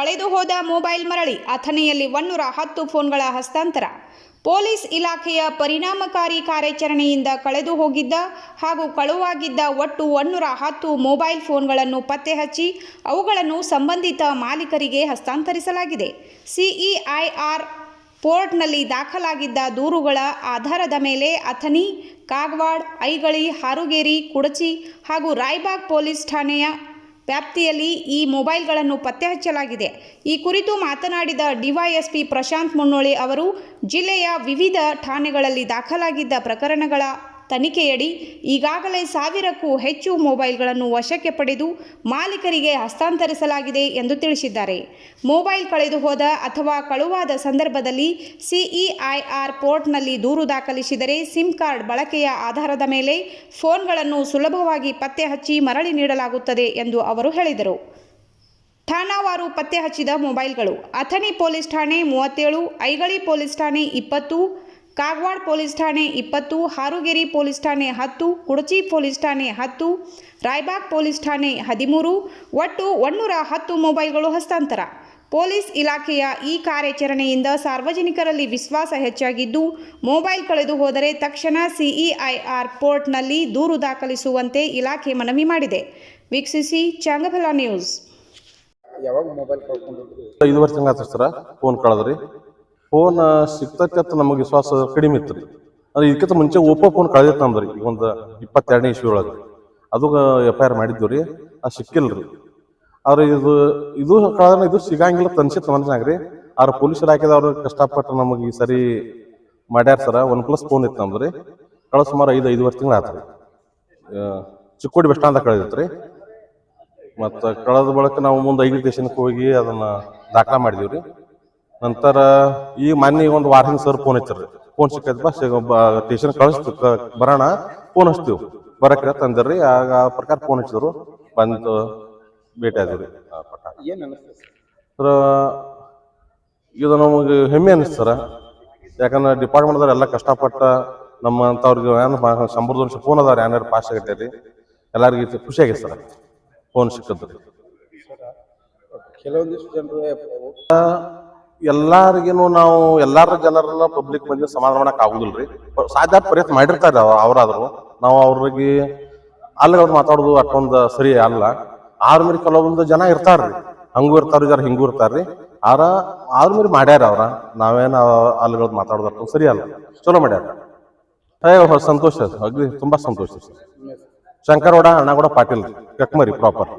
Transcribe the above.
ಕಳೆದು ಹೋದ ಮೊಬೈಲ್ ಮರಳಿ ಅಥಣಿಯಲ್ಲಿ 110 ಫೋನ್ಗಳ ಹಸ್ತಾಂತರ. ಪೊಲೀಸ್ ಇಲಾಖೆಯ ಪರಿಣಾಮಕಾರಿ ಕಾರ್ಯಾಚರಣೆಯಿಂದ ಕಳೆದು ಹೋಗಿದ್ದ ಹಾಗೂ ಕಳುವಾಗಿದ್ದ ಒಟ್ಟು 110 ಮೊಬೈಲ್ ಫೋನ್ಗಳನ್ನು ಪತ್ತೆ ಹಚ್ಚಿ ಅವುಗಳನ್ನು ಸಂಬಂಧಿತ ಮಾಲೀಕರಿಗೆ ಹಸ್ತಾಂತರಿಸಲಾಗಿದೆ. ಸಿಇಐಆರ್ ಪೋರ್ಟ್ನಲ್ಲಿ ದಾಖಲಾಗಿದ್ದ ದೂರುಗಳ ಆಧಾರದ ಮೇಲೆ ಅಥಣಿ, ಕಾಗವಾಡ, ಐಗಳಿ, ಹಾರುಗೇರಿ, ಕುಡಚಿ ಹಾಗೂ ರಾಯಬಾಗ್ ಪೊಲೀಸ್ ಠಾಣೆಯ ವ್ಯಾಪ್ತಿಯಲ್ಲಿ ಈ ಮೊಬೈಲ್ಗಳನ್ನು ಪತ್ತೆ ಹಚ್ಚಲಾಗಿದೆ. ಈ ಕುರಿತು ಮಾತನಾಡಿದ ಡಿವೈಎಸ್ಪಿ ಪ್ರಶಾಂತ್ ಮುನ್ನೋಳಿ ಅವರು, ಜಿಲ್ಲೆಯ ವಿವಿಧ ಠಾಣೆಗಳಲ್ಲಿ ದಾಖಲಾಗಿದ್ದ ಪ್ರಕರಣಗಳ ತನಿಖೆಯಡಿ ಈಗಾಗಲೇ 1000ಕ್ಕೂ ಹೆಚ್ಚು ಮೊಬೈಲ್ಗಳನ್ನು ವಶಕ್ಕೆ ಪಡೆದು ಮಾಲೀಕರಿಗೆ ಹಸ್ತಾಂತರಿಸಲಾಗಿದೆ ಎಂದು ತಿಳಿಸಿದ್ದಾರೆ. ಮೊಬೈಲ್ ಕಳೆದು ಹೋದ ಅಥವಾ ಕಳುವಾದ ಸಂದರ್ಭದಲ್ಲಿ ಸಿಇಐಆರ್ ಪೋರ್ಟ್ನಲ್ಲಿ ದೂರು ದಾಖಲಿಸಿದರೆ ಸಿಮ್ ಕಾರ್ಡ್ ಬಳಕೆಯ ಆಧಾರದ ಮೇಲೆ ಫೋನ್ಗಳನ್ನು ಸುಲಭವಾಗಿ ಪತ್ತೆ ಹಚ್ಚಿ ಮರಳಿ ನೀಡಲಾಗುತ್ತದೆ ಎಂದು ಅವರು ಹೇಳಿದರು. ಠಾಣಾವಾರು ಪತ್ತೆ ಹಚ್ಚಿದ ಮೊಬೈಲ್ಗಳು: ಅಥಣಿ ಪೊಲೀಸ್ ಠಾಣೆ 37, ಐಗಳಿ ಪೊಲೀಸ್ ಠಾಣೆ 20, ಕಾಗವಾಡ ಪೊಲೀಸ್ ಠಾಣೆ 20, ಹಾರುಗೇರಿ ಪೊಲೀಸ್ ಠಾಣೆ 10, ಕುಡಚಿ ಪೊಲೀಸ್ ಠಾಣೆ 10, ರಾಯಬಾಗ್ ಪೊಲೀಸ್ ಠಾಣೆ 13, ಒಟ್ಟು 110 ಮೊಬೈಲ್ಗಳು ಹಸ್ತಾಂತರ. ಪೊಲೀಸ್ ಇಲಾಖೆಯ ಈ ಕಾರ್ಯಾಚರಣೆಯಿಂದ ಸಾರ್ವಜನಿಕರಲ್ಲಿ ವಿಶ್ವಾಸ ಹೆಚ್ಚಾಗಿದ್ದು, ಮೊಬೈಲ್ ಕಳೆದು ಹೋದರೆ ತಕ್ಷಣ ಸಿಇಐಆರ್ ಪೋರ್ಟ್ನಲ್ಲಿ ದೂರು ದಾಖಲಿಸುವಂತೆ ಇಲಾಖೆ ಮನವಿ ಮಾಡಿದೆ. ವೀಕ್ಷಿಸಿ ಚಾಂಗಫಲ ನ್ಯೂಸ್. ಯಾವಾಗ ಮೊಬೈಲ್ ಕಳ್ಕೊಂಡಿದ್ರಿ? 5 ವರ್ಷ ಆಯ್ತು ಸರ. ಫೋನ್ ಕಳೆದ್ರಿ. ಫೋನ್ ಸಿಗ್ತೈತೆ ಅಂತ ನಮಗೆ ವಿಶ್ವಾಸ ಕಡಿಮೆ ಇತ್ತು ರೀ. ಅಂದ್ರೆ ಇದಕ್ಕಿಂತ ಮುಂಚೆ ಓಪೋ ಫೋನ್ ಕಳೆದಿತ್ತು ನಮ್ದು ರೀ. ಒಂದು 22ನೇ ಇಸ್ವಿ ಒಳಗೆ ಅದು FIR ಮಾಡಿದ್ವಿ ರೀ. ಅದು ಸಿಕ್ಕಿಲ್ಲ ರೀ. ಆದ್ರೆ ಇದು ಕಳೆದ್ರೆ ಇದು ಸಿಗಂಗಿಲ್ಲ ಅನ್ಸಿತ್ತು ಮನಸ್ಸಿನಾಗ್ರಿ. ಅವ್ರ ಪೊಲೀಸ್ ಇಲಾಖೆದವ್ರು ಕಷ್ಟಪಟ್ಟು ನಮಗೆ ಈ ಸರಿ ಮಾಡ್ಯಾರ ಸರ. OnePlus ಫೋನ್ ಇತ್ತು ನಮ್ದು ರೀ. ಕಳೆದ ಸುಮಾರು 5 ವರ್ಷ ತಿಂಗಳು ಆಯ್ತು ರೀ. ಚಿಕ್ಕೋಡಿ ಬಸ್ ಸ್ಟ್ಯಾಂಡ್ ಕಳೆದಿತ್ತು ರೀ. ಮತ್ತು ಕಳೆದ ಬಳಿಕ ನಾವು ಮುಂದೆ ಐಗ್ಲಿ ಸ್ಟೇಷನ್ಗೆ ಹೋಗಿ ಅದನ್ನು ದಾಖಲೆ ಮಾಡಿದೀವಿ ರೀ. ನಂತರ ಈ ಮೊನ್ನೆ ಒಂದು ವಾರದಿಂದ ಸರ್ ಫೋನ್ ಹಚ್ಚಾರ್ರಿ. ಫೋನ್ ಸಿಕ್ಕೈತಪ್ಪ ಸ್ಟೇಷನ್ ಕಳಿಸ್ತು ಬರೋಣ, ಫೋನ್ ಹಚ್ತೀವಿ ಬರಕ್ರ ತಂದಿರ್ರಿ. ಆಗ ಆ ಪ್ರಕಾರ ಫೋನ್ ಹಚ್ಚಿದ್ರು, ಬಂದು ಭೇಟಿ ಆದ್ವಿ ರೀ. ಏನು ಅನಿಸ್ತದೆ ಸರ? ಇದು ನಮಗೆ ಹೆಮ್ಮೆ ಅನಿಸ್ತು ಸರ. ಯಾಕಂದ್ರೆ ಡಿಪಾರ್ಟ್ಮೆಂಟ್ದವ್ರು ಎಲ್ಲ ಕಷ್ಟಪಟ್ಟ ನಮ್ಮಂಥವ್ರಿಗೆ ಏನು 100 ವರ್ಷ ಫೋನ್ ಅದಾರ ಏನಾರು ಪಾಸ್ ಆಗತ್ತೆ ರೀ. ಎಲ್ಲರಿಗೂ ಖುಷಿ ಆಗೈತೆ ಸರ ಫೋನ್ ಸಿಕ್ಕದ್ದು ರೀ. ಕೆಲವೊಂದಿಷ್ಟು ಜನರು ಎಲ್ಲಾರಿಗೇನು ನಾವು ಎಲ್ಲಾರ ಜನರೆಲ್ಲ ಪಬ್ಲಿಕ್ ಬಂದು ಸಮಾಧಾನ ಮಾಡಕ್ ಆಗುದಿಲ್ಲ ರೀ. ಸಾಧ್ಯ ಪ್ರಯತ್ನ ಮಾಡಿರ್ತಾರೆ ಅವರಾದ್ರು. ನಾವು ಅವ್ರಿಗೆ ಅಲ್ಲಿಗೆ ಮಾತಾಡೋದು ಅಷ್ಟೊಂದು ಸರಿ ಅಲ್ಲ. ಆರ್ಮೇಲೆ ಕೆಲವೊಂದು ಜನ ಇರ್ತಾರ್ರಿ, ಹಂಗೂ ಇರ್ತಾರ ಜರ ಹಿಂಗೂ ಇರ್ತಾರ್ರಿ. ಆರ್ಮೇಲೆ ಮಾಡ್ಯಾರ ಅವ್ರ. ನಾವೇನು ಅಲ್ಲಿಗೆ ಮಾತಾಡೋದು ಅಷ್ಟೊಂದು ಸರಿ ಅಲ್ಲ. ಚಲೋ ಮಾಡ್ಯಾರ. ಸಂತೋಷ, ಅಗ್ರಿ ತುಂಬಾ ಸಂತೋಷ ಸರ್. ಶಂಕರಗೌಡ ಅಣ್ಣಗೌಡ ಪಾಟೀಲ್ ಕಕ್ಮರಿ ಪ್ರಾಪರ್.